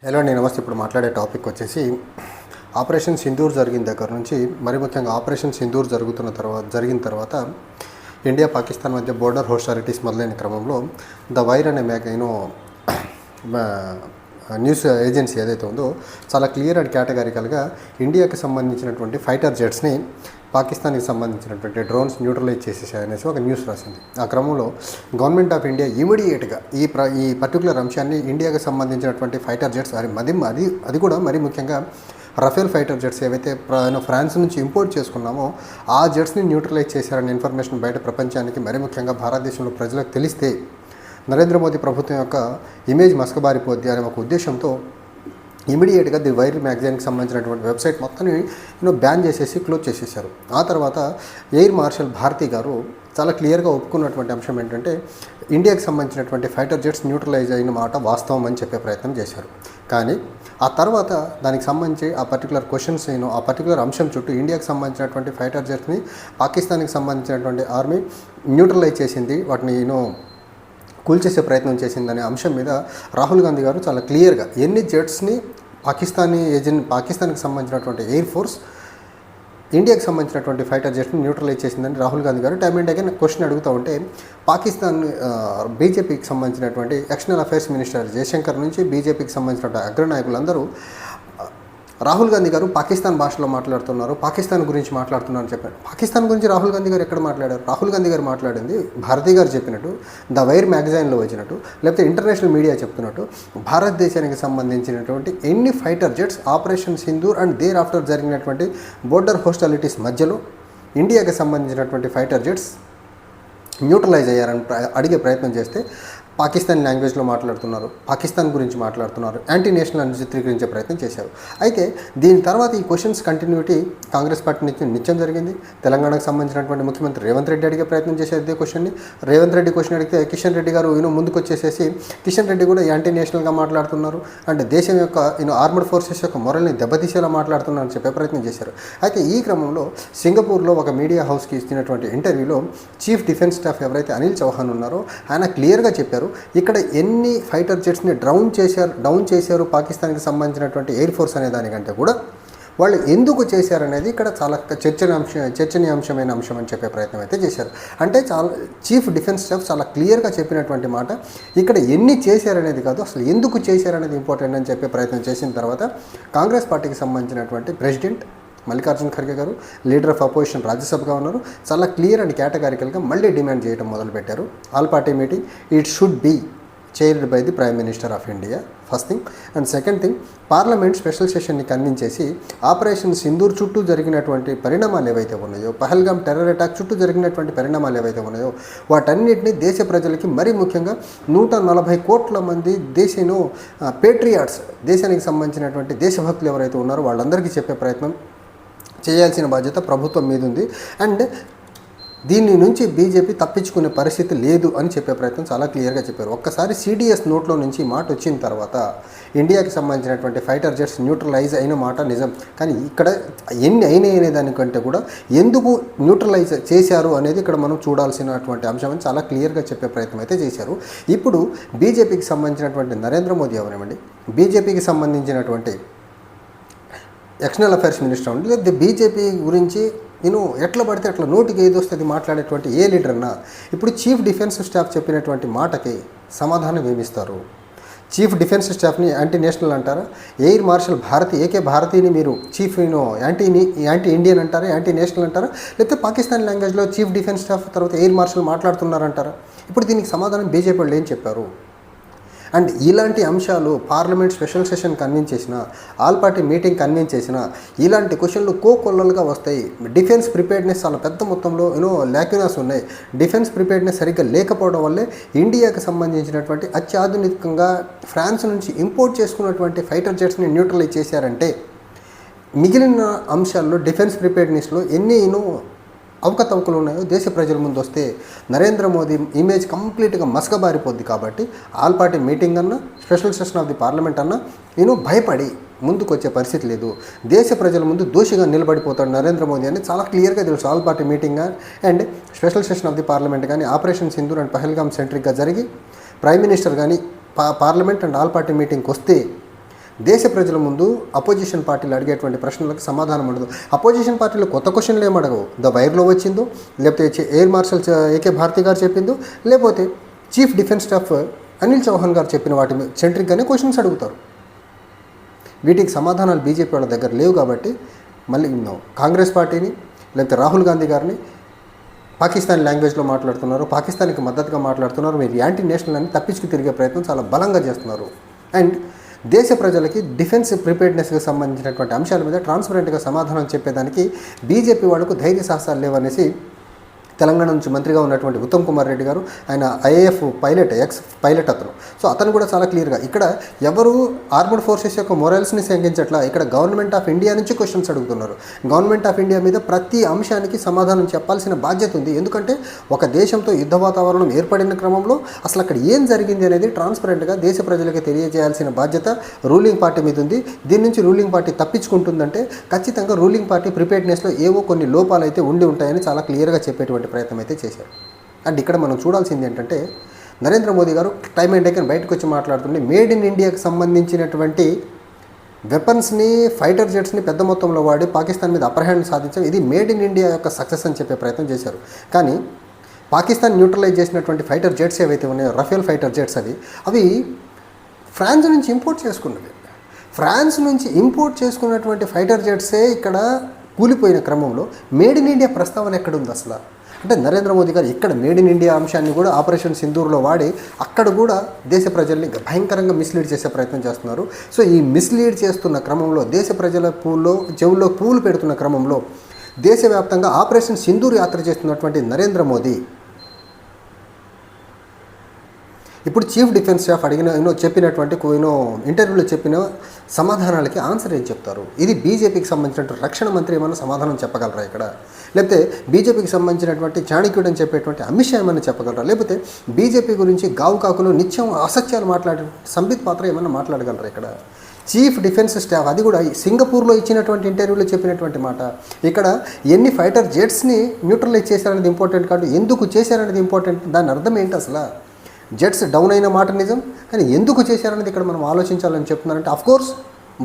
Hello అండి, నమస్తే. ఇప్పుడు మాట్లాడే టాపిక్ వచ్చేసి ఆపరేషన్ సింధూర్ జరిగిన దగ్గర నుంచి, మరి ముఖ్యంగా ఆపరేషన్ సింధూర్ జరిగిన తర్వాత ఇండియా పాకిస్తాన్ మధ్య బోర్డర్ హోస్టాలిటీస్ మొదలైన క్రమంలో ద వైర్ అనే న్యూస్ ఏజెన్సీ ఏదైతే ఉందో చాలా క్లియర్ అండ్ కేటగారికల్గా ఇండియాకి సంబంధించినటువంటి ఫైటర్ జెట్స్ని పాకిస్తాన్కి సంబంధించినటువంటి డ్రోన్స్ న్యూట్రలైజ్ చేసేసాయనేసి ఒక న్యూస్ రాసింది. ఆ క్రమంలో గవర్నమెంట్ ఆఫ్ ఇండియా ఇమీడియట్గా ఈ పర్టికులర్ అంశాన్ని ఇండియాకి సంబంధించినటువంటి ఫైటర్ జెట్స్ అది కూడా మరీ ముఖ్యంగా రఫేల్ ఫైటర్ జెట్స్ ఏవైతే ఫ్రాన్స్ నుంచి ఇంపోర్ట్ చేసుకున్నామో ఆ జెట్స్ని న్యూట్రలైజ్ చేశారనే ఇన్ఫర్మేషన్ బయట ప్రపంచానికి, మరీ ముఖ్యంగా భారతదేశంలో ప్రజలకు తెలిస్తే నరేంద్ర మోదీ ప్రభుత్వం యొక్క ఇమేజ్ మసకబారిపోద్ది అనే ఒక ఉద్దేశంతో ఇమీడియట్గా ది వైర్ మ్యాగజైన్కి సంబంధించినటువంటి వెబ్సైట్ మొత్తాన్ని బ్యాన్ చేసేసి క్లోజ్ చేసేసారు. ఆ తర్వాత ఎయిర్ మార్షల్ భారతి గారు చాలా క్లియర్గా ఒప్పుకున్నటువంటి అంశం ఏంటంటే ఇండియాకి సంబంధించినటువంటి ఫైటర్ జెట్స్ న్యూట్రలైజ్ అయిన మాట వాస్తవం అని చెప్పే ప్రయత్నం చేశారు. కానీ ఆ తర్వాత దానికి సంబంధించి ఆ పర్టికులర్ క్వశ్చన్స్ ఆ పర్టికులర్ అంశం చుట్టూ ఇండియాకి సంబంధించినటువంటి ఫైటర్ జెట్స్ని పాకిస్తాన్కి సంబంధించినటువంటి ఆర్మీ న్యూట్రలైజ్ చేసింది, వాటిని కూల్చేసే ప్రయత్నం చేసిందనే అంశం మీద రాహుల్ గాంధీ గారు చాలా క్లియర్గా ఎన్ని జెట్స్ని పాకిస్తాన్కి సంబంధించినటువంటి ఎయిర్ ఫోర్స్ ఇండియాకి సంబంధించినటువంటి ఫైటర్ జెట్స్ని న్యూట్రలైజ్ చేసిందని రాహుల్ గాంధీ గారు టైం అండ్ అగైన్ క్వశ్చన్ అడుగుతూ ఉంటే పాకిస్తాన్ బీజేపీకి సంబంధించినటువంటి ఎక్స్టర్నల్ అఫైర్స్ మినిస్టర్ జయశంకర్ నుంచి బీజేపీకి సంబంధించినటువంటి అగ్రనాయకులందరూ రాహుల్ గాంధీ గారు పాకిస్తాన్ భాషలో మాట్లాడుతున్నారు, పాకిస్తాన్ గురించి మాట్లాడుతున్నారని చెప్పారు. పాకిస్తాన్ గురించి రాహుల్ గాంధీ గారు ఎక్కడ మాట్లాడారు? రాహుల్ గాంధీ గారు మాట్లాడింది భారతి గారు చెప్పినట్టు, ద వైర్ మ్యాగజైన్లో వచ్చినట్టు, లేకపోతే ఇంటర్నేషనల్ మీడియా చెప్తున్నట్టు భారతదేశానికి సంబంధించినటువంటి ఎన్ని fighter jets operation Sindoor and there after జరిగినటువంటి బోర్డర్ హోస్టాలిటీస్ మధ్యలో ఇండియాకి సంబంధించినటువంటి ఫైటర్ జెట్స్ న్యూట్రలైజ్ అయ్యారని అడిగే ప్రయత్నం చేస్తే పాకిస్తాన్ లాంగ్వేజ్లో మాట్లాడుతున్నారు, పాకిస్తాన్ గురించి మాట్లాడుతున్నారు, యాంటీ నేషనల్ అని చిత్రీకరించే ప్రయత్నం చేశారు. అయితే దీని తర్వాత ఈ క్వశ్చన్స్ కంటిన్యూటీ కాంగ్రెస్ పార్టీ నుంచి నిత్యం జరిగింది. తెలంగాణకు సంబంధించినటువంటి ముఖ్యమంత్రి రేవంత్ రెడ్డి అడిగే ప్రయత్నం చేశారు ఇదే క్వశ్చన్ని. రేవంత్ రెడ్డి క్వశ్చన్ అడిగితే కిషన్ రెడ్డి గారు ముందుకు వచ్చేసేసి కిషన్ రెడ్డి కూడా యాంటీ నేషనల్గా మాట్లాడుతున్నారు, అంటే దేశం యొక్క ఆర్మడ్ ఫోర్సెస్ యొక్క మొరల్ని దెబ్బతీసేలా మాట్లాడుతున్నారని చెప్పే ప్రయత్నం చేశారు. అయితే ఈ క్రమంలో సింగపూర్లో ఒక మీడియా హౌస్కి ఇచ్చినటువంటి ఇంటర్వ్యూలో చీఫ్ డిఫెన్స్ స్టాఫ్ ఎవరైతే అనిల్ చౌహాన్ ఉన్నారో ఆయన క్లియర్గా చెప్పారు, ఇక్కడ ఎన్ని ఫైటర్ జెట్స్ని డౌన్ చేశారు పాకిస్తాన్కి సంబంధించినటువంటి ఎయిర్ ఫోర్స్ అనే దానికంటే కూడా వాళ్ళు ఎందుకు చేశారనేది ఇక్కడ చాలా చర్చనీయాంశమైన అంశం అని చెప్పే ప్రయత్నం అయితే చేశారు. అంటే చాలా చీఫ్ డిఫెన్స్ స్టాఫ్ చాలా క్లియర్గా చెప్పినటువంటి మాట, ఇక్కడ ఎన్ని చేశారనేది కాదు, అసలు ఎందుకు చేశారనేది ఇంపార్టెంట్ అని చెప్పే ప్రయత్నం చేసిన తర్వాత కాంగ్రెస్ పార్టీకి సంబంధించినటువంటి ప్రెసిడెంట్ మల్లికార్జున్ ఖర్గే గారు, లీడర్ ఆఫ్ అపోజిషన్ రాజ్యసభగా ఉన్నారు, చాలా క్లియర్ అండ్ కేటగారికల్గా మళ్ళీ డిమాండ్ చేయడం మొదలుపెట్టారు. All party meeting it should be chaired by the prime minister of India, first thing. And second thing, parliament special సెషన్ని కన్వీన్ చేసి ఆపరేషన్ సింధూర్ చుట్టూ జరిగినటువంటి పరిణామాలు ఏవైతే ఉన్నాయో, పహల్గామ్ టెర్రర్ అటాక్ చుట్టూ జరిగినటువంటి పరిణామాలు ఏవైతే ఉన్నాయో వాటన్నిటిని దేశ ప్రజలకి, మరీ ముఖ్యంగా 140 కోట్ల మంది పేట్రియాట్స్, దేశానికి సంబంధించినటువంటి దేశభక్తులు ఎవరైతే ఉన్నారో వాళ్ళందరికీ చెప్పే ప్రయత్నం చేయాల్సిన బాధ్యత ప్రభుత్వం మీద ఉంది. అండ్ దీని నుంచి బీజేపీ తప్పించుకునే పరిస్థితి లేదు అని చెప్పే ప్రయత్నం చాలా క్లియర్గా చెప్పారు. ఒక్కసారి సిడిఎస్ నోట్లో నుంచి మాట వచ్చిన తర్వాత ఇండియాకి సంబంధించినటువంటి ఫైటర్ జెట్స్ న్యూట్రలైజ్ అయిన మాట నిజం, కానీ ఇక్కడ ఎన్ని అయినాయి అనే దానికంటే కూడా ఎందుకు న్యూట్రలైజ్ చేశారు అనేది ఇక్కడ మనం చూడాల్సినటువంటి అంశం అని చాలా క్లియర్గా చెప్పే ప్రయత్నం అయితే చేశారు. ఇప్పుడు బీజేపీకి సంబంధించినటువంటి నరేంద్ర మోదీ ఎవరేమండి, బీజేపీకి సంబంధించినటువంటి ఎక్స్టర్నల్ అఫైర్స్ మినిస్టర్ ఉండి, లేదా బీజేపీ గురించి ఎట్లా పడితే అట్లా నోటికి ఏది వస్తుంది మాట్లాడేటువంటి ఏ లీడర్ అన్నా ఇప్పుడు చీఫ్ డిఫెన్స్ స్టాఫ్ చెప్పినటువంటి మాటకి సమాధానం ఏమిస్తారు? చీఫ్ డిఫెన్స్ స్టాఫ్ని యాంటీ నేషనల్ అంటారా? ఎయిర్ మార్షల్ ఏకే భారతీని మీరు చీఫ్ యాంటీ ఇండియన్ అంటారా, యాంటీ నేషనల్ అంటారా? లేకపోతే పాకిస్తాన్ లాంగ్వేజ్లో చీఫ్ డిఫెన్స్ స్టాఫ్ తర్వాత ఎయిర్ మార్షల్ మాట్లాడుతున్నారంటారా? ఇప్పుడు దీనికి సమాధానం బీజేపీ వాళ్ళు ఏం చెప్పారు? అండ్ ఇలాంటి అంశాలు పార్లమెంట్ స్పెషల్ సెషన్ కన్వీన్ చేసిన, ఆల్ పార్టీ మీటింగ్ కన్వీన్ చేసిన ఇలాంటి క్వశ్చన్లు కోకొల్లలుగా వస్తాయి. డిఫెన్స్ ప్రిపేర్డ్నెస్ చాలా పెద్ద మొత్తంలో ల్యాక్యునాస్ ఉన్నాయి. డిఫెన్స్ ప్రిపేర్డ్నెస్ సరిగ్గా లేకపోవడం వల్లే ఇండియాకి సంబంధించినటువంటి అత్యాధునికంగా ఫ్రాన్స్ నుంచి ఇంపోర్ట్ చేసుకున్నటువంటి ఫైటర్ జెట్స్ని న్యూట్రలైజ్ చేశారంటే మిగిలిన అంశాల్లో డిఫెన్స్ ప్రిపేర్డ్నెస్లో ఎన్ని అవకతవకలు ఉన్నాయో దేశ ప్రజల ముందు వస్తే నరేంద్ర మోదీ ఇమేజ్ కంప్లీట్గా మసకబారిపోద్ది. కాబట్టి ఆల్ పార్టీ మీటింగ్ అన్నా, special session of the parliament అన్నా భయపడి ముందుకు వచ్చే పరిస్థితి లేదు. దేశ ప్రజల ముందు దోషిగా నిలబడిపోతాడు నరేంద్ర మోదీ అని చాలా క్లియర్గా తెలుసు. All party meeting and special session of the parliament కానీ ఆపరేషన్ సింధూర్ అండ్ పహల్గామ్ సెంట్రిక్గా జరిగి ప్రైమ్ మినిస్టర్ కానీ పార్లమెంట్ అండ్ ఆల్ పార్టీ మీటింగ్కి వస్తే దేశ ప్రజల ముందు అపోజిషన్ పార్టీలు అడిగేటువంటి ప్రశ్నలకు సమాధానం ఉండదు. అపోజిషన్ పార్టీలు కొత్త క్వశ్చన్లు ఏం అడగవు. ద వైర్లో వచ్చిందో, లేకపోతే air marshal AK Bharati garu చెప్పిందో, లేకపోతే chief defence staff Anil Chauhan garu చెప్పిన వాటి సెంట్రిక్గానే క్వశ్చన్స్ అడుగుతారు. వీటికి సమాధానాలు బీజేపీ వాళ్ళ దగ్గర లేవు. కాబట్టి మళ్ళీ కాంగ్రెస్ పార్టీని లేకపోతే రాహుల్ గాంధీ గారిని పాకిస్తాన్ లాంగ్వేజ్లో మాట్లాడుతున్నారు, పాకిస్తాన్కి మద్దతుగా మాట్లాడుతున్నారు, మీరు యాంటీ నేషనల్ అని తప్పించుకు తిరిగే ప్రయత్నం చాలా బలంగా చేస్తున్నారు. అండ్ దేశ ప్రజలకి డిఫెన్స్ ప్రిపేర్డ్నెస్కి సంబంధించినటువంటి అంశాల మీద ట్రాన్స్పరెంట్గా సమాధానం చెప్పేదానికి బీజేపీ వాళ్ళకు ధైర్య సాహసాలు లేవనేసి తెలంగాణ నుంచి మంత్రిగా ఉన్నటువంటి ఉత్తమ్ కుమార్ రెడ్డి గారు, ఆయన ఐఏఎఫ్ పైలట్, ఎక్స్ పైలట్ అతను. సో అతను కూడా చాలా క్లియర్గా ఇక్కడ ఎవరు ఆర్మడ్ ఫోర్సెస్ యొక్క మొరల్స్ని శంకించట్లా, ఇక్కడ గవర్నమెంట్ ఆఫ్ ఇండియా నుంచి క్వశ్చన్స్ అడుగుతున్నారు. గవర్నమెంట్ ఆఫ్ ఇండియా మీద ప్రతి అంశానికి సమాధానం చెప్పాల్సిన బాధ్యత ఉంది. ఎందుకంటే ఒక దేశంతో యుద్ధ వాతావరణం ఏర్పడిన క్రమంలో అసలు అక్కడ ఏం జరిగింది అనేది ట్రాన్స్పరెంట్గా దేశ ప్రజలకు తెలియజేయాల్సిన బాధ్యత రూలింగ్ పార్టీ మీద ఉంది. దీని నుంచి రూలింగ్ పార్టీ తప్పించుకుంటుందంటే ఖచ్చితంగా రూలింగ్ పార్టీ ప్రిపేర్డ్నెస్లో ఏవో కొన్ని లోపాలు అయితే ఉండి ఉంటాయని చాలా క్లియర్గా చెప్పేటువంటి ప్రయత్నం అయితే చేశారు. అండ్ ఇక్కడ మనం చూడాల్సింది ఏంటంటే నరేంద్ర మోదీ గారు టైం అండ్ అగైన్ బయటకు వచ్చి మాట్లాడుతుంటే మేడ్ ఇన్ ఇండియాకి సంబంధించినటువంటి వెపన్స్ని, ఫైటర్ జెట్స్ని పెద్ద మొత్తంలో వాడి పాకిస్తాన్ మీద అప్పర్ హ్యాండ్ సాధించాం, ఇది మేడ్ ఇన్ ఇండియా యొక్క సక్సెస్ అని చెప్పే ప్రయత్నం చేశారు. కానీ పాకిస్తాన్ న్యూట్రలైజ్ చేసినటువంటి ఫైటర్ జెట్స్ ఏవైతే ఉన్నాయో, రఫేల్ ఫైటర్ జెట్స్, అవి ఫ్రాన్స్ నుంచి ఇంపోర్ట్ చేసుకున్నవి. ఫ్రాన్స్ నుంచి ఇంపోర్ట్ చేసుకున్నటువంటి ఫైటర్ జెట్సే ఇక్కడ కూలిపోయిన క్రమంలో మేడ్ ఇన్ ఇండియా ప్రస్తావన ఎక్కడుంది అసలు? అంటే నరేంద్ర మోదీ గారు ఇక్కడ మేడ్ ఇన్ ఇండియా అంశాన్ని కూడా ఆపరేషన్ సింధూర్లో వాడి అక్కడ కూడా దేశ ప్రజల్ని భయంకరంగా మిస్లీడ్ చేసే ప్రయత్నం చేస్తున్నారు. సో ఈ మిస్లీడ్ చేస్తున్న క్రమంలో, దేశ ప్రజల చెవుల్లో పూలు పెడుతున్న క్రమంలో దేశవ్యాప్తంగా ఆపరేషన్ సింధూర్ యాత్ర చేస్తున్నటువంటి నరేంద్ర మోదీ ఇప్పుడు చీఫ్ డిఫెన్స్ స్టాఫ్ చెప్పినటువంటి ఇంటర్వ్యూలో చెప్పిన సమాధానాలకి ఆన్సర్ ఏం చెప్తారు? ఇది బీజేపీకి సంబంధించినటువంటి రక్షణ మంత్రి ఏమైనా సమాధానం చెప్పగలరా ఇక్కడ? లేకపోతే బీజేపీకి సంబంధించినటువంటి చాణక్యుడు అని చెప్పేటువంటి అమిత్ షా ఏమైనా చెప్పగలరా? లేకపోతే బీజేపీ గురించి గావు కాకులు నిత్యం అసత్యాలు మాట్లాడే సంబిత్ పాత్ర ఏమైనా మాట్లాడగలరా ఇక్కడ? చీఫ్ డిఫెన్స్ స్టాఫ్, అది కూడా సింగపూర్లో ఇచ్చినటువంటి ఇంటర్వ్యూలో చెప్పినటువంటి మాట. ఇక్కడ ఎన్ని ఫైటర్ జెట్స్ని న్యూట్రలైజ్ చేశారనేది ఇంపార్టెంట్ కాదు, ఎందుకు చేశారనేది ఇంపార్టెంట్. దాని అర్థం ఏంటి అసలు? జెట్స్ డౌన్ అయిన మాట నిజం, కానీ ఎందుకు చేశారనేది ఇక్కడ మనం ఆలోచించాలని చెప్తున్నారంటే అఫ్కోర్స్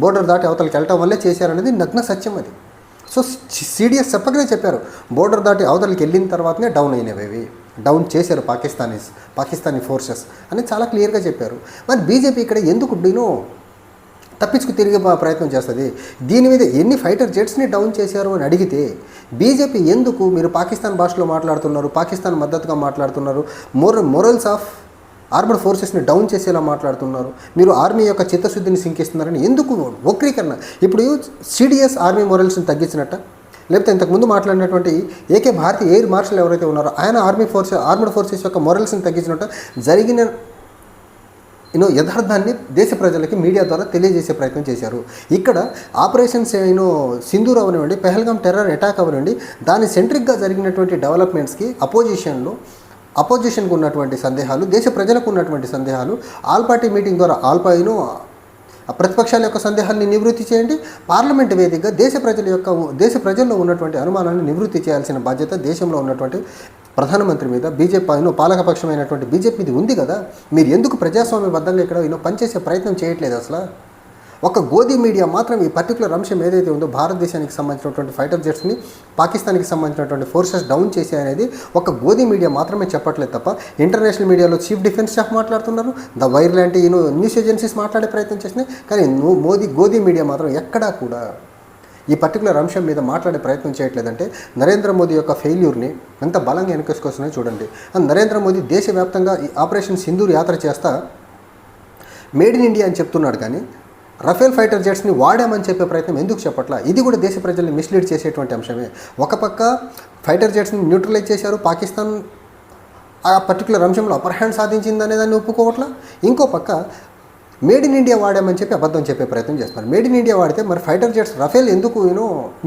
బోర్డర్ దాటి అవతలకి వెళ్ళటం వల్లే చేశారనేది నగ్న సత్యం అది. సో సిడిఎస్ చెప్పకనే చెప్పారు, బోర్డర్ దాటి అవతలకి వెళ్ళిన తర్వాతనే డౌన్ అయినవి, డౌన్ చేశారు పాకిస్తానీ ఫోర్సెస్ అని చాలా క్లియర్గా చెప్పారు. మరి బీజేపీ ఇక్కడ ఎందుకు తప్పించుకు తిరిగే ప్రయత్నం చేస్తుంది? దీని మీద ఎన్ని ఫైటర్ జెట్స్ని డౌన్ చేశారు అని అడిగితే బీజేపీ ఎందుకు మీరు పాకిస్తాన్ భాషలో మాట్లాడుతున్నారు, పాకిస్తాన్ మద్దతుగా మాట్లాడుతున్నారు, మొరల్స్ ఆఫ్ ఆర్మడ్ ఫోర్సెస్ని డౌన్ చేసేలా మాట్లాడుతున్నారు, మీరు ఆర్మీ యొక్క చిత్తశుద్ధిని శంకిస్తున్నారని ఎందుకు వక్రీకరణ? ఇప్పుడు సిడిఎస్ ఆర్మీ మొరల్స్ని తగ్గించినట్ట, లేకపోతే ఇంతకుముందు మాట్లాడినటువంటి ఏకే భారతి ఎయిర్ మార్షల్ ఎవరైతే ఉన్నారో ఆయన ఆర్మడ్ ఫోర్సెస్ యొక్క మొరల్స్ని తగ్గించినట్ట జరిగిన యథార్థాన్ని దేశ ప్రజలకి మీడియా ద్వారా తెలియజేసే ప్రయత్నం చేశారు. ఇక్కడ ఆపరేషన్స్ సింధూర్ అవనివ్వండి, పెహల్గాం టెర్రర్ అటాక్ అవనివ్వండి, దాని సెంట్రిక్గా జరిగినటువంటి డెవలప్మెంట్స్కి అపోజిషన్కు ఉన్నటువంటి సందేహాలు, దేశ ప్రజలకు ఉన్నటువంటి సందేహాలు ఆల్ పార్టీ మీటింగ్ ద్వారా ప్రతిపక్షాల యొక్క సందేహాన్ని నివృత్తి చేయండి. పార్లమెంట్ వేదికగా దేశ ప్రజల్లో ఉన్నటువంటి అనుమానాన్ని నివృత్తి చేయాల్సిన బాధ్యత దేశంలో ఉన్నటువంటి ప్రధానమంత్రి మీద, బీజేపీ పాలకపక్షమైనటువంటి బీజేపీది ఉంది కదా. మీరు ఎందుకు ప్రజాస్వామ్యబద్ధంగా ఇక్కడ పనిచేసే ప్రయత్నం చేయట్లేదు? అసలు ఒక గోధీ మీడియా మాత్రం ఈ పర్టికులర్ అంశం ఏదైతే ఉందో భారతదేశానికి సంబంధించినటువంటి ఫైటర్ జెట్స్ని పాకిస్తాన్కి సంబంధించినటువంటి ఫోర్సెస్ డౌన్ చేసే అనేది ఒక గోధీ మీడియా మాత్రమే చెప్పట్లేదు తప్ప ఇంటర్నేషనల్ మీడియాలో చీఫ్ డిఫెన్స్ స్టాఫ్ మాట్లాడుతున్నారు, ద వైర్ లాంటి న్యూస్ ఏజెన్సీస్ మాట్లాడే ప్రయత్నం చేసినాయి. కానీ గోధీ మీడియా మాత్రం ఎక్కడా కూడా ఈ పర్టికులర్ అంశం మీద మాట్లాడే ప్రయత్నం చేయట్లేదంటే నరేంద్ర మోదీ యొక్క ఫెయిల్యూర్ని ఎంత బలంగా వెనకేసుకొస్తున్నాయో చూడండి. నరేంద్ర మోదీ దేశవ్యాప్తంగా ఈ ఆపరేషన్ సింధూర్ యాత్ర చేస్తా మేడ్ ఇన్ ఇండియా అని చెప్తున్నాడు, కానీ రఫేల్ ఫైటర్ జెట్స్ని వాడామని చెప్పే ప్రయత్నం ఎందుకు చెప్పట్లా? ఇది కూడా దేశ ప్రజల్ని మిస్లీడ్ చేసేటువంటి అంశమే. ఒక పక్క ఫైటర్ జెట్స్ని న్యూట్రలైజ్ చేశారు, పాకిస్తాన్ ఆ పర్టికులర్ అంశంలో అప్పర్ హ్యాండ్ సాధించిందనే దాన్ని ఒప్పుకోవట్లా. ఇంకో పక్క మేడ్ ఇన్ ఇండియా వాడామని చెప్పి అబద్ధం చెప్పే ప్రయత్నం చేస్తున్నారు. మేడ్ ఇన్ ఇండియా వాడితే మరి ఫైటర్ జెట్స్ రఫేల్ ఎందుకు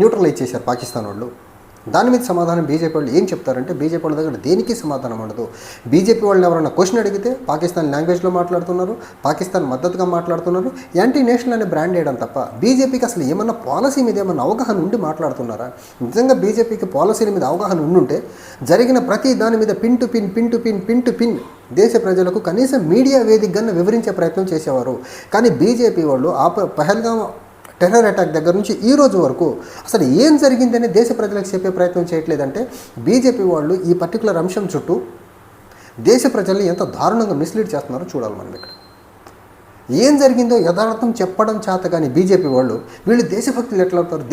న్యూట్రలైజ్ చేశారు పాకిస్తాన్ వాళ్ళు? దాని మీద సమాధానం బీజేపీ వాళ్ళు ఏం చెప్తారంటే బీజేపీ వాళ్ళ దగ్గర దేనికి సమాధానం ఉండదు. బీజేపీ వాళ్ళని ఎవరైనా క్వశ్చన్ అడిగితే పాకిస్తాన్ లాంగ్వేజ్లో మాట్లాడుతున్నారు, పాకిస్తాన్ మద్దతుగా మాట్లాడుతున్నారు, యాంటీ నేషనల్ అనే బ్రాండ్ వేయడం తప్ప బీజేపీకి అసలు ఏమన్నా పాలసీ మీద ఏమన్నా అవగాహన ఉండి మాట్లాడుతున్నారా? నిజంగా బీజేపీకి పాలసీల మీద అవగాహన ఉండుంటే జరిగిన ప్రతి దాని మీద పిన్ టు పిన్ దేశ ప్రజలకు కనీసం మీడియా వేదికగా వివరించే ప్రయత్నం చేసేవారు. కానీ బీజేపీ వాళ్ళు పహల్గాం టెర్రర్ అటాక్ దగ్గర నుంచి ఈ రోజు వరకు అసలు ఏం జరిగిందని దేశ ప్రజలకు చెప్పే ప్రయత్నం చేయట్లేదంటే బీజేపీ వాళ్ళు ఈ పర్టికులర్ అంశం చుట్టూ దేశ ప్రజల్ని ఎంత దారుణంగా మిస్లీడ్ చేస్తున్నారో చూడాలి మనం ఇక్కడ. ఏం జరిగిందో యథార్థం చెప్పడం చేత కానీ బీజేపీ వాళ్ళు వీళ్ళు దేశభక్తులు ఎట్లా అవుతారు?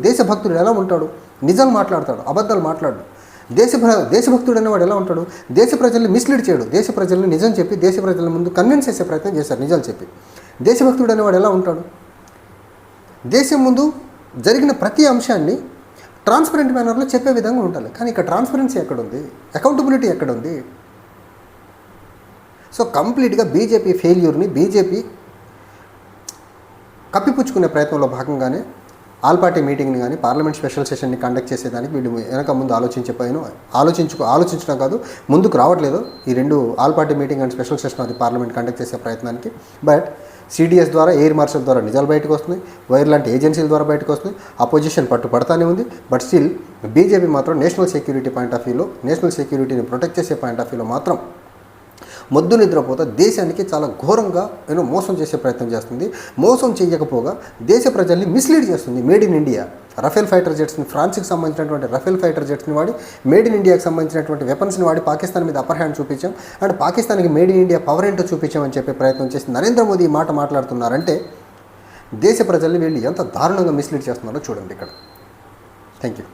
దేశభక్తుడు ఎలా ఉంటాడు? నిజాలు మాట్లాడతాడు, అబద్ధాలు మాట్లాడు. దేశభక్తుడు అనేవాడు ఎలా ఉంటాడు? దేశ ప్రజల్ని మిస్లీడ్ చేయడు, దేశ ప్రజల్ని నిజం చెప్పి దేశ ప్రజల ముందు కన్విన్స్ చేసే ప్రయత్నం చేశారు నిజాలు చెప్పి. దేశభక్తుడు అనేవాడు ఎలా ఉంటాడు? దేశం ముందు జరిగిన ప్రతి అంశాన్ని ట్రాన్స్పరెంట్ మేనర్లో చెప్పే విధంగా ఉండాలి. కానీ ఇక్కడ ట్రాన్స్పరెన్సీ ఎక్కడుంది? అకౌంటబిలిటీ ఎక్కడుంది? సో కంప్లీట్గా బీజేపీ ఫెయిల్యూర్ని బీజేపీ కప్పిపుచ్చుకునే ప్రయత్నంలో భాగంగానే ఆల్ పార్టీ మీటింగ్ని కానీ పార్లమెంట్ స్పెషల్ సెషన్ని కండక్ట్ చేసేదానికి వీళ్ళు వెనక ముందు ఆలోచించడం కాదు, ముందుకు రావట్లేదు. ఈ రెండు all party meeting and special session అది పార్లమెంట్ కండక్ట్ చేసే ప్రయత్నానికి. బట్ సిడిఎస్ ద్వారా, ఎయిర్ మార్షల్ ద్వారా నిజాలు బయటకు వస్తున్నాయి, వైర్ లాంటి ఏజెన్సీల ద్వారా బయటకు వస్తున్నాయి. అపోజిషన్ పట్టుపడతానే ఉంది. బట్ స్టిల్ బీజేపీ మాత్రం నేషనల్ సెక్యూరిటీ పాయింట్ ఆఫ్ వ్యూలో, నేషనల్ సెక్యూరిటీని ప్రొటెక్ట్ చేసే పాయింట్ ఆఫ్ వ్యూలో మాత్రం మొద్దు నిద్రపోతా దేశానికి చాలా ఘోరంగా మోసం చేసే ప్రయత్నం చేస్తుంది. మోసం చేయకపోగా దేశ ప్రజల్ని మిస్లీడ్ చేస్తుంది. Made in India Rafale fighter జెట్స్ని, ఫ్రాన్స్కి సంబంధించినటువంటి రఫేల్ ఫైటర్ జెట్స్ని వాడి, మేడ్ ఇన్ ఇండియాకి సంబంధించినటువంటి వెపన్స్ని వాడి పాకిస్తాన్ మీద అప్పర్ హ్యాండ్ చూపించాం అండ్ పాకిస్తాన్కి మేడ్ ఇన్ ఇండియా పవర్ ఏంటో చూపించామని చెప్పే ప్రయత్నం చేసి నరేంద్ర మోదీ ఈ మాట మాట్లాడుతున్నారంటే దేశ ప్రజల్ని వీళ్ళు ఎంత దారుణంగా మిస్లీడ్ చేస్తున్నారో చూడండి ఇక్కడ. Thank you.